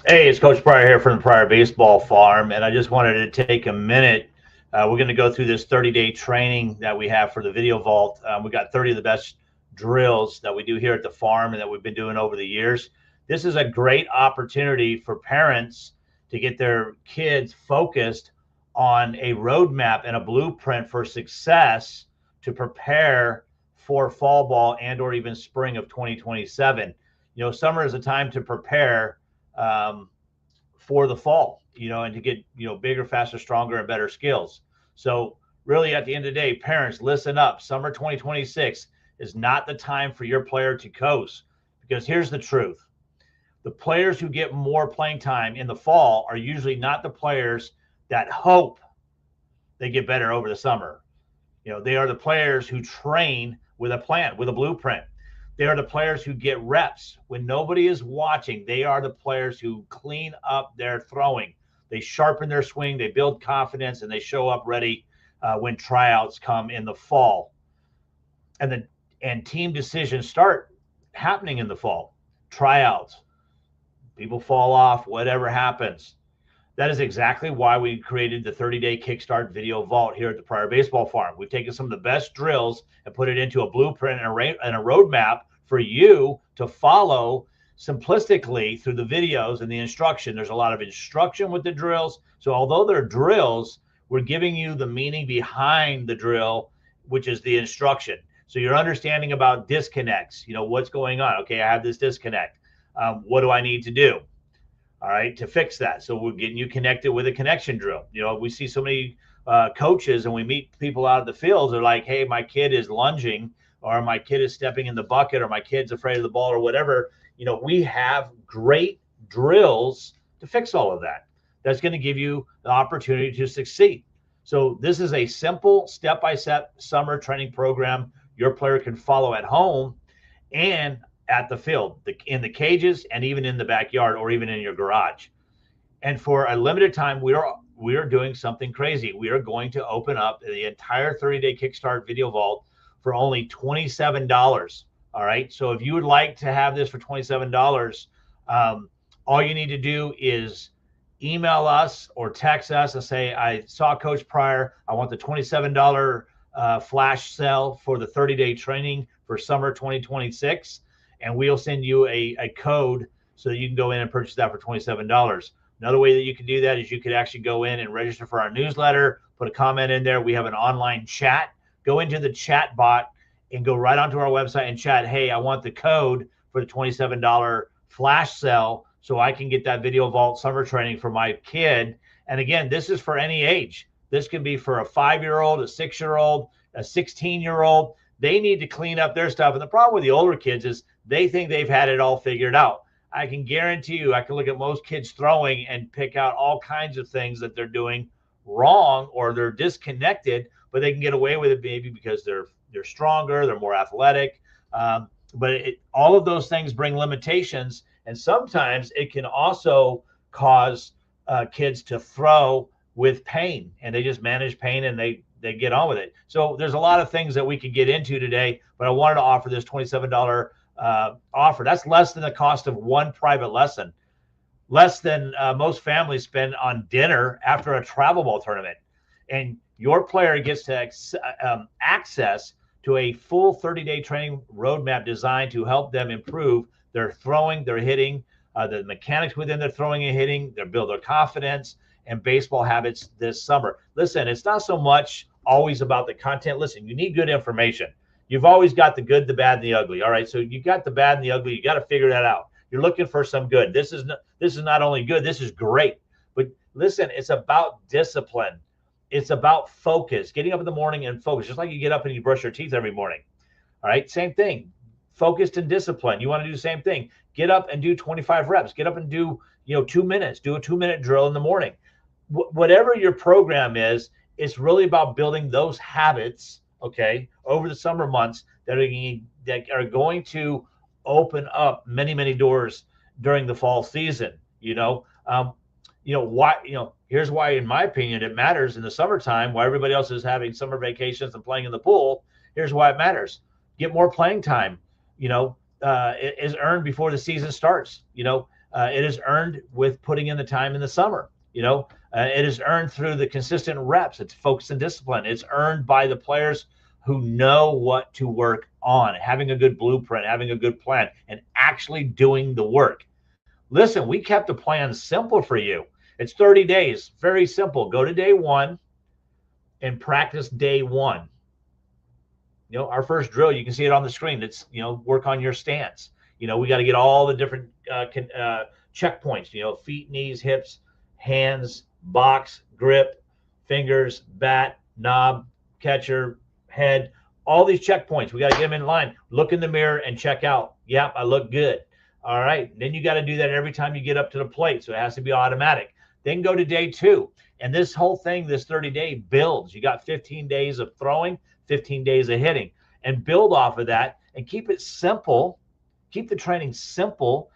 Hey, it's Coach Pryor here from the Pryor Baseball Farm, and I just wanted to take a minute. We're going to go through this 30-day training that we have for the Video Vault. We got 30 of the best drills that we do here at the farm and that we've been doing over the years. This is a great opportunity for parents to get their kids focused on a roadmap and a blueprint for success to prepare for fall ball and or even spring of 2027. Summer is a time to prepare um, for the fall, and to get, bigger, faster, stronger, and better skills. So really at the end of the day, parents, listen up. Summer 2026 is not the time for your player to coast, because here's the truth. The players who get more playing time in the fall are usually not the players that hope they get better over the summer. They are the players who train with a plan, with a blueprint. They are the players who get reps when nobody is watching. They are the players who clean up their throwing. They sharpen their swing, they build confidence, and they show up ready when tryouts come in the fall. And team decisions start happening in the fall. Tryouts, people fall off, whatever happens. That is exactly why we created the 30-day Kickstart Video Vault here at the Pryor Baseball Farm. We've taken some of the best drills and put it into a blueprint and a roadmap for you to follow simplistically through the videos and the instruction. There's a lot of instruction with the drills. So although they're drills, we're giving you the meaning behind the drill, which is the instruction. So you're understanding about disconnects, what's going on. Okay, I have this disconnect. What do I need to do? All right, to fix that. So we're getting you connected with a connection drill. We see so many coaches, and we meet people out of the fields. They're like, hey, my kid is lunging, or my kid is stepping in the bucket, or my kid's afraid of the ball, or whatever. We have great drills to fix all of that. That's going to give you the opportunity to succeed. So this is a simple step-by-step summer training program your player can follow at home and at the field, in the cages, and even in the backyard, or even in your garage. And for a limited time, we are doing something crazy. We are going to open up the entire 30-day Kickstart Video Vault for only $27. All right. So if you would like to have this for $27, all you need to do is email us or text us and say, I saw Coach Pryor. I want the $27 flash sale for the 30-day training for summer 2026. And we'll send you a code so that you can go in and purchase that for $27. Another way that you can do that is you could actually go in and register for our newsletter, put a comment in there. We have an online chat. Go into the chat bot and go right onto our website and chat, hey, I want the code for the $27 flash sale so I can get that Video Vault summer training for my kid. And again, this is for any age. This can be for a 5-year-old, a 6-year-old, a 16-year-old. They need to clean up their stuff. And the problem with the older kids is they think they've had it all figured out. I can guarantee you, I can look at most kids throwing and pick out all kinds of things that they're doing wrong, or they're disconnected, but they can get away with it maybe because they're stronger, they're more athletic. But all of those things bring limitations, and sometimes it can also cause kids to throw with pain, and they just manage pain and they get on with it. So there's a lot of things that we could get into today, but I wanted to offer this $27 offer. That's less than the cost of one private lesson, less than most families spend on dinner after a travel ball tournament. And your player gets to access to a full 30-day training roadmap designed to help them improve their throwing, their hitting, the mechanics within their throwing and hitting, build their confidence and baseball habits this summer. Listen, it's not so much always about the content. Listen, you need good information. You've always got the good, the bad, and the ugly. All right, so you got the bad and the ugly. You got to figure that out. You're looking for some good. This is not only good, this is great. But listen, it's about discipline. It's about focus. Getting up in the morning and focus, just like you get up and you brush your teeth every morning. All right, same thing. Focused and disciplined. You want to do the same thing. Get up and do 25 reps. Get up and do 2 minutes. Do a 2-minute drill in the morning. Whatever your program is, it's really about building those habits, okay, over the summer months that are going to open up many, many doors during the fall season. Here's why, in my opinion, it matters in the summertime, while everybody else is having summer vacations and playing in the pool. Here's why it matters. Get more playing time, is earned before the season starts. It is earned with putting in the time in the summer. It is earned through the consistent reps. It's focus and discipline. It's earned by the players who know what to work on, having a good blueprint, having a good plan, and actually doing the work. Listen, we kept the plan simple for you. It's 30 days, very simple. Go to day one and practice day one. Our first drill, you can see it on the screen. It's, work on your stance. We got to get all the different checkpoints, feet, knees, hips, hands, box, grip, fingers, bat, knob, catcher, head, all these checkpoints. We got to get them in line. Look in the mirror and check out. Yep, I look good. All right. Then you got to do that every time you get up to the plate. So it has to be automatic. Then go to day two. And this whole thing, this 30-day builds. You got 15 days of throwing, 15 days of hitting, and build off of that and keep it simple. Keep the training simple.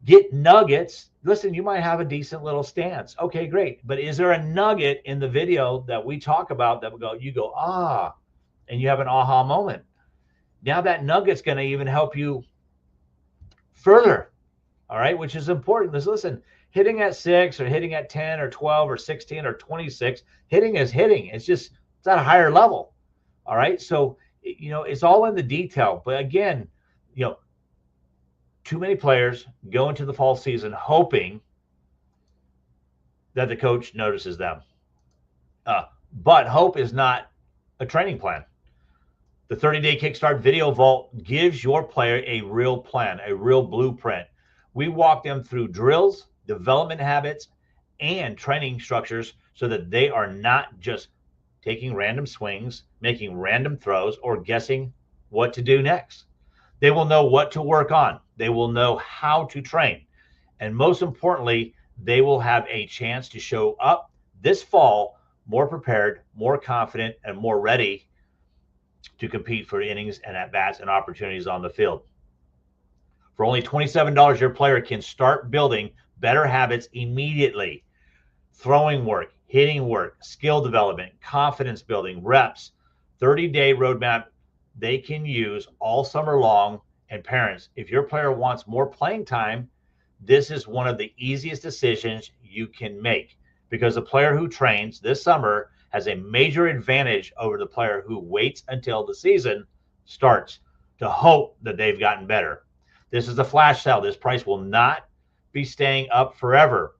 Get nuggets. Listen, you might have a decent little stance. Okay, great. But is there a nugget in the video that we talk about that you go, ah, and you have an aha moment? Now that nugget's going to even help you further. All right, which is important. Because listen, hitting at 6 or hitting at 10 or 12 or 16 or 26, hitting is hitting. It's at a higher level. All right. So, it's all in the detail. But again, too many players go into the fall season hoping that the coach notices them. But hope is not a training plan. The 30-day Kickstart Video Vault gives your player a real plan, a real blueprint. We walk them through drills, development habits, and training structures so that they are not just taking random swings, making random throws, or guessing what to do next. They will know what to work on. They will know how to train. And most importantly, they will have a chance to show up this fall more prepared, more confident, and more ready to compete for innings and at-bats and opportunities on the field. For only $27, your player can start building better habits immediately. Throwing work, hitting work, skill development, confidence building, reps, 30-day roadmap they can use all summer long. And parents, if your player wants more playing time, this is one of the easiest decisions you can make, because the player who trains this summer has a major advantage over the player who waits until the season starts to hope that they've gotten better. This is a flash sale. This price will not be staying up forever.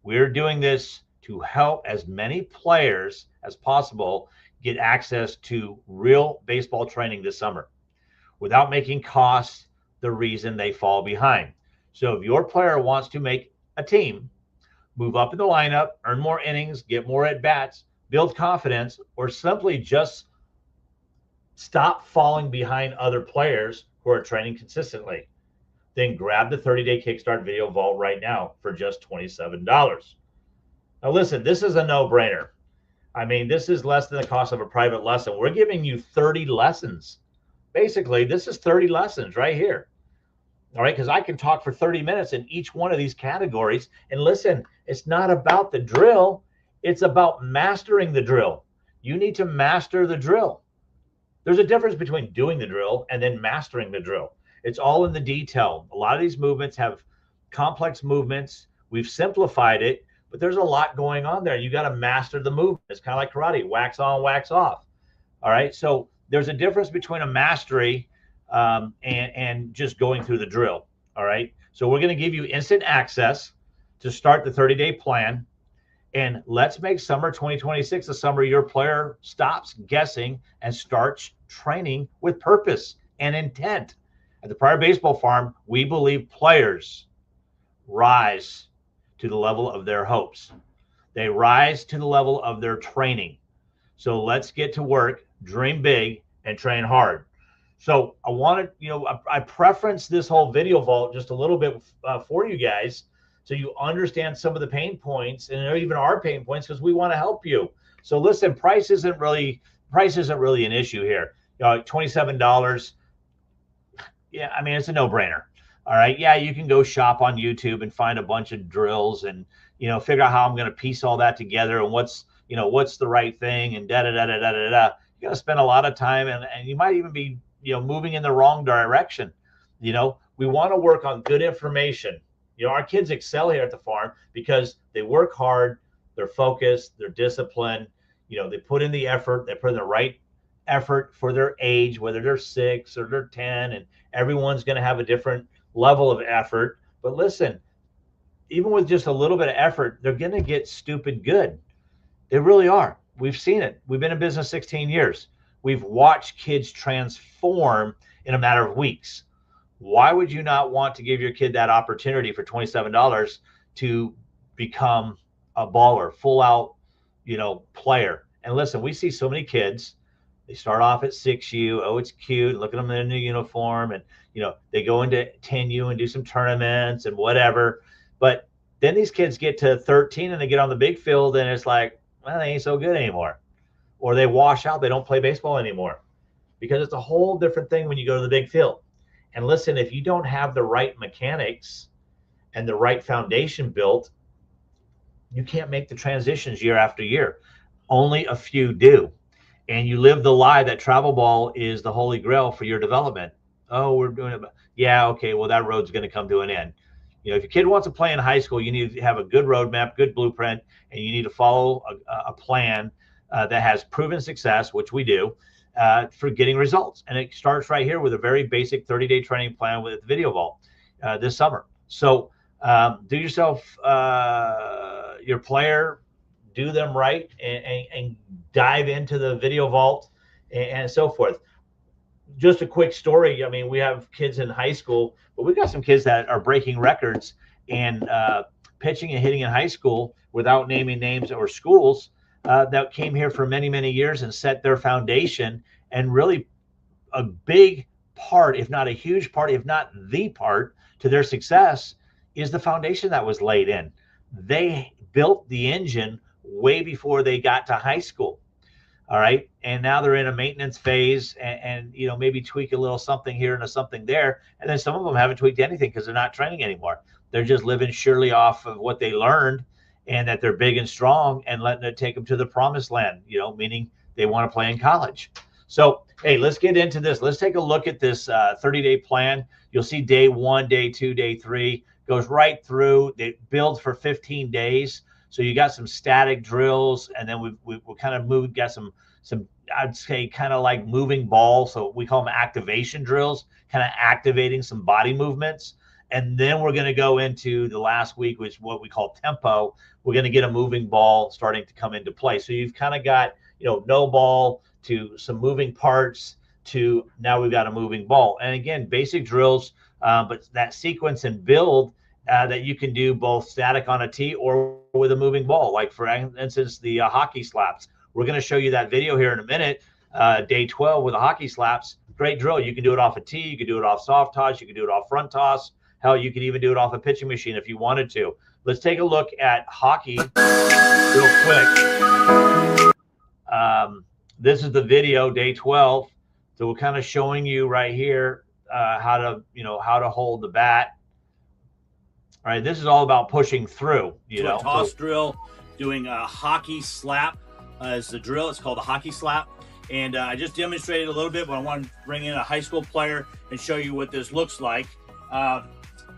We're doing this to help as many players as possible get access to real baseball training this summer without making costs the reason they fall behind. So if your player wants to make a team, move up in the lineup, earn more innings, get more at-bats, build confidence, or simply just stop falling behind other players who are training consistently, then grab the 30-day Kickstart Video Vault right now for just $27. Now listen, this is a no-brainer. I mean, this is less than the cost of a private lesson. We're giving you 30 lessons. Basically, this is 30 lessons right here. All right, because I can talk for 30 minutes in each one of these categories. And listen, it's not about the drill. It's about mastering the drill. You need to master the drill. There's a difference between doing the drill and then mastering the drill. It's all in the detail. A lot of these movements have complex movements. We've simplified it, but there's a lot going on there. You got to master the movement. It's kind of like karate, wax on, wax off. All right, so there's a difference between a mastery and just going through the drill. All right, so we're going to give you instant access to start the 30-day plan. And let's make summer 2026 the summer your player stops guessing and starts training with purpose and intent. At the Pryor Baseball Farm, we believe players rise to the level of their hopes. They rise to the level of their training. So let's get to work, dream big, and train hard. So I wanted, I preference this whole video vault just a little bit for you guys, so you understand some of the pain points and even our pain points, because we want to help you. So listen, price isn't really an issue here. $27. Yeah, I mean, it's a no-brainer. All right. Yeah, you can go shop on YouTube and find a bunch of drills and, figure out how I'm going to piece all that together and what's the right thing and da-da-da-da-da-da-da. You got to spend a lot of time and you might even be, moving in the wrong direction. We want to work on good information. You know, our kids excel here at the farm because they work hard, they're focused, they're disciplined. You know, they put in the effort, they put in the right effort for their age, whether they're 6 or they're 10, and everyone's going to have a different level of effort. But listen, even with just a little bit of effort, they're going to get stupid good. They really are. We've seen it. We've been in business 16 years. We've watched kids transform in a matter of weeks. Why would you not want to give your kid that opportunity for $27 to become a baller, full out, you know, player? And listen, we see so many kids, they start off at 6U. Oh, it's cute. Look at them in the uniform. And, you know, they go into 10U and do some tournaments and whatever. But then these kids get to 13 and they get on the big field and it's like, well, they ain't so good anymore. Or they wash out. They don't play baseball anymore, because it's a whole different thing when you go to the big field. And listen, if you don't have the right mechanics and the right foundation built, you can't make the transitions year after year. Only a few do. And you live the lie that travel ball is the holy grail for your development. Oh, we're doing it. Yeah, okay, well, that road's going to come to an end. You know, if your kid wants to play in high school, you need to have a good roadmap, good blueprint, and you need to follow a plan that has proven success, which we do, for getting results. And it starts right here with a very basic 30-day training plan with Video Vault this summer. So do yourself, your player, do them right, and dive into the Video Vault and so forth. Just a quick story. I mean, we have kids in high school, but we've got some kids that are breaking records and pitching and hitting in high school without naming names or schools that came here for many, many years and set their foundation. And really a big part, if not a huge part, if not the part to their success, is the foundation that was laid in. They built the engine way before they got to high school. All right. And now they're in a maintenance phase and you know, maybe tweak a little something here and a something there. And then some of them haven't tweaked anything because they're not training anymore. They're just living surely off of what they learned and that they're big and strong and letting it take them to the promised land, you know, meaning they want to play in college. So, hey, let's get into this. Let's take a look at this 30-day plan. You'll see day 1, day 2, day 3 goes right through. It builds for 15 days. So you got some static drills, and then we're kind of moved, got some I'd say kind of like moving balls. So we call them activation drills, kind of activating some body movements. And then we're going to go into the last week, which is what we call tempo. We're going to get a moving ball starting to come into play. So you've kind of got, you know, no ball to some moving parts to now we've got a moving ball. And again, basic drills, but that sequence and build that you can do both static on a tee or with a moving ball, like for instance, the hockey slaps. We're going to show you that video here in a minute, day 12 with the hockey slaps. Great drill. You can do it off a tee. You can do it off soft toss. You can do it off front toss. Hell, you can even do it off a pitching machine if you wanted to. Let's take a look at hockey real quick. This is the video, day 12. So we're kind of showing you right here how to hold the bat. All right, this is all about pushing through. You know, toss drill, doing a hockey slap is the drill. It's called a hockey slap. And I just demonstrated a little bit, but I want to bring in a high school player and show you what this looks like.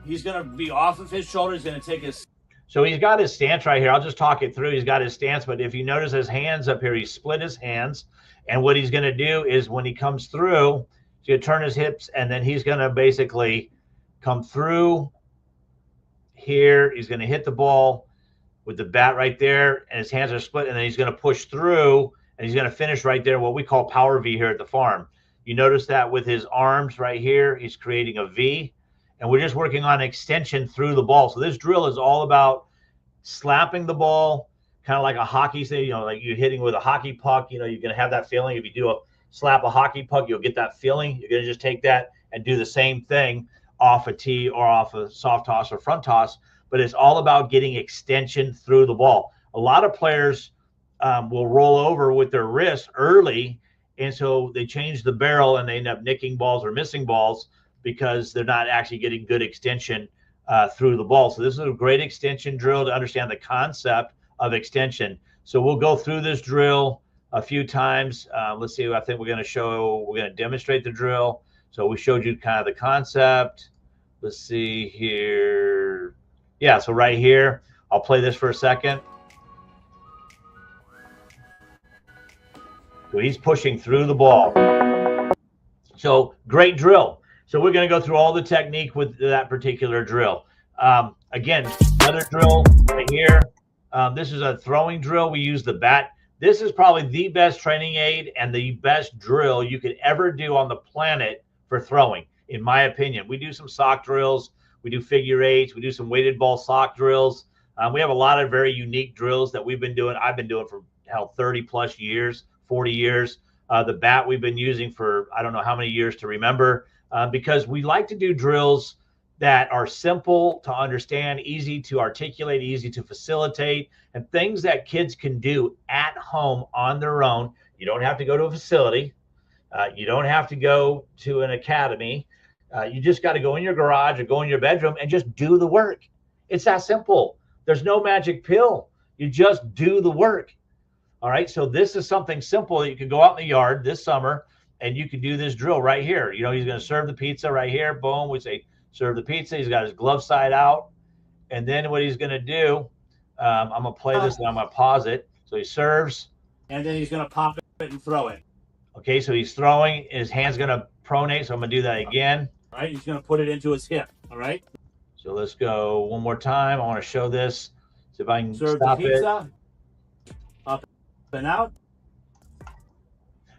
He's going to be off of his shoulder. He's going to take his... So he's got his stance right here. I'll just talk it through. He's got his stance, but if you notice his hands up here, he split his hands. And what he's going to do is when he comes through, he's going to turn his hips, and then he's going to basically come through here. He's going to hit the ball with the bat right there, and his hands are split, and then he's going to push through, and he's going to finish right there, what we call power V here at the farm. You notice that with his arms right here, he's creating a V, and we're just working on extension through the ball. So this drill is all about slapping the ball, kind of like a hockey thing, you know, like you're hitting with a hockey puck. You know, you're going to have that feeling. If you do slap a hockey puck, you'll get that feeling. You're going to just take that and do the same thing off a tee or off a soft toss or front toss. But it's all about getting extension through the ball. A lot of players will roll over with their wrist early, and so they change the barrel and they end up nicking balls or missing balls because they're not actually getting good extension through the ball. So this is a great extension drill to understand the concept of extension. So we'll go through this drill a few times. Let's see, I think we're going to demonstrate the drill. So we showed you kind of the concept. Let's see here. Yeah, so right here, I'll play this for a second. So he's pushing through the ball. So great drill. So we're going to go through all the technique with that particular drill. Again, another drill right here. This is a throwing drill. We use the bat. This is probably the best training aid and the best drill you could ever do on the planet for throwing, in my opinion. We do some sock drills. We do figure eights. We do some weighted ball sock drills. We have a lot of very unique drills that we've been doing. I've been doing for 30 plus years, 40 years. The bat we've been using for I don't know how many years to remember, because we like to do drills that are simple to understand, easy to articulate, easy to facilitate, and things that kids can do at home on their own. You don't have to go to a facility. You don't have to go to an academy. You just got to go in your garage or go in your bedroom and just do the work. It's that simple. There's no magic pill. You just do the work. All right, so this is something simple that you can go out in the yard this summer and you can do this drill right here. You know, he's going to serve the pizza right here. Boom, we say serve the pizza. He's got his glove side out. And then what he's going to do, I'm going to play this and I'm going to pause it. So he serves. And then he's going to pop it and throw it. Okay, so he's throwing. His hand's going to pronate, so I'm going to do that again. All right, he's going to put it into his hip, all right? So let's go one more time. I want to show this. See if I can Serve stop the pizza. Up and out.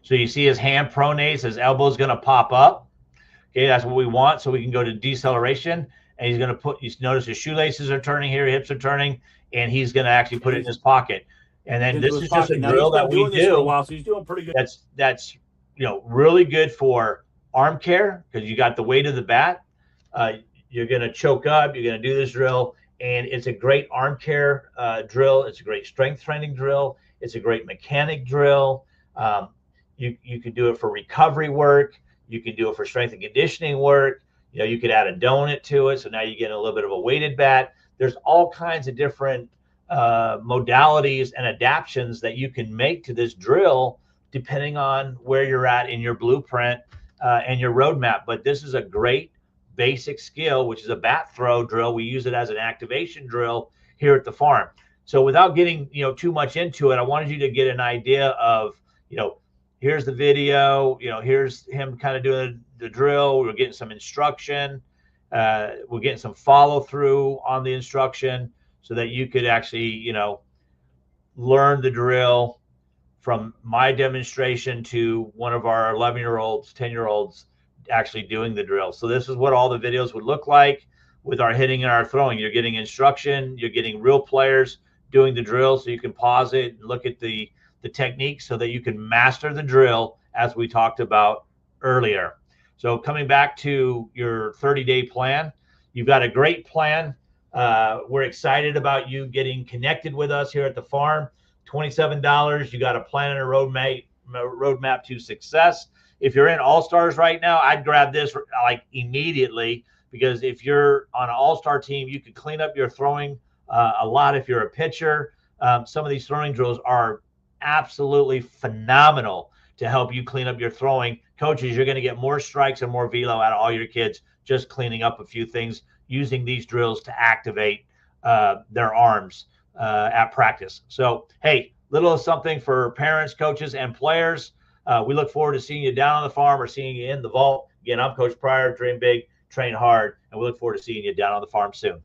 So you see his hand pronates, his elbow's going to pop up. Okay, that's what we want. So we can go to deceleration, and he's going to put, you notice his shoelaces are turning here, hips are turning, and he's going to actually put it in his pocket. And then this is just a drill that we do. While, so he's doing pretty good. That's really good for arm care because you got the weight of the bat. You're going to choke up. You're going to do this drill, and it's a great arm care drill. It's a great strength training drill. It's a great mechanic drill. You could do it for recovery work. You can do it for strength and conditioning work. You know, you could add a donut to it. So now you get a little bit of a weighted bat. There's all kinds of different modalities and adaptations that you can make to this drill depending on where you're at in your blueprint and your roadmap. But this is a great basic skill, which is a bat throw drill. We use it as an activation drill here at the farm. So without getting too much into it, I wanted you to get an idea of here's the video, here's him kind of doing the drill. We're getting some instruction. We're getting some follow through on the instruction so that you could actually learn the drill from my demonstration to one of our 11-year-olds, 10-year-olds actually doing the drill. So this is what all the videos would look like with our hitting and our throwing. You're getting instruction, you're getting real players doing the drill, so you can pause it and look at the technique so that you can master the drill as we talked about earlier. So coming back to your 30-day plan, you've got a great plan. We're excited about you getting connected with us here at the farm. $27, you got a plan and a roadmap to success. If you're in All-Stars right now, I'd grab this like immediately, because if you're on an All-Star team, you could clean up your throwing a lot if you're a pitcher. Some of these throwing drills are absolutely phenomenal to help you clean up your throwing. Coaches, you're going to get more strikes and more velo out of all your kids just cleaning up a few things using these drills to activate their arms at practice. So, hey, little something for parents, coaches, and players. We look forward to seeing you down on the farm or seeing you in the vault. Again, I'm Coach Pryor. Dream big, train hard, and we look forward to seeing you down on the farm soon.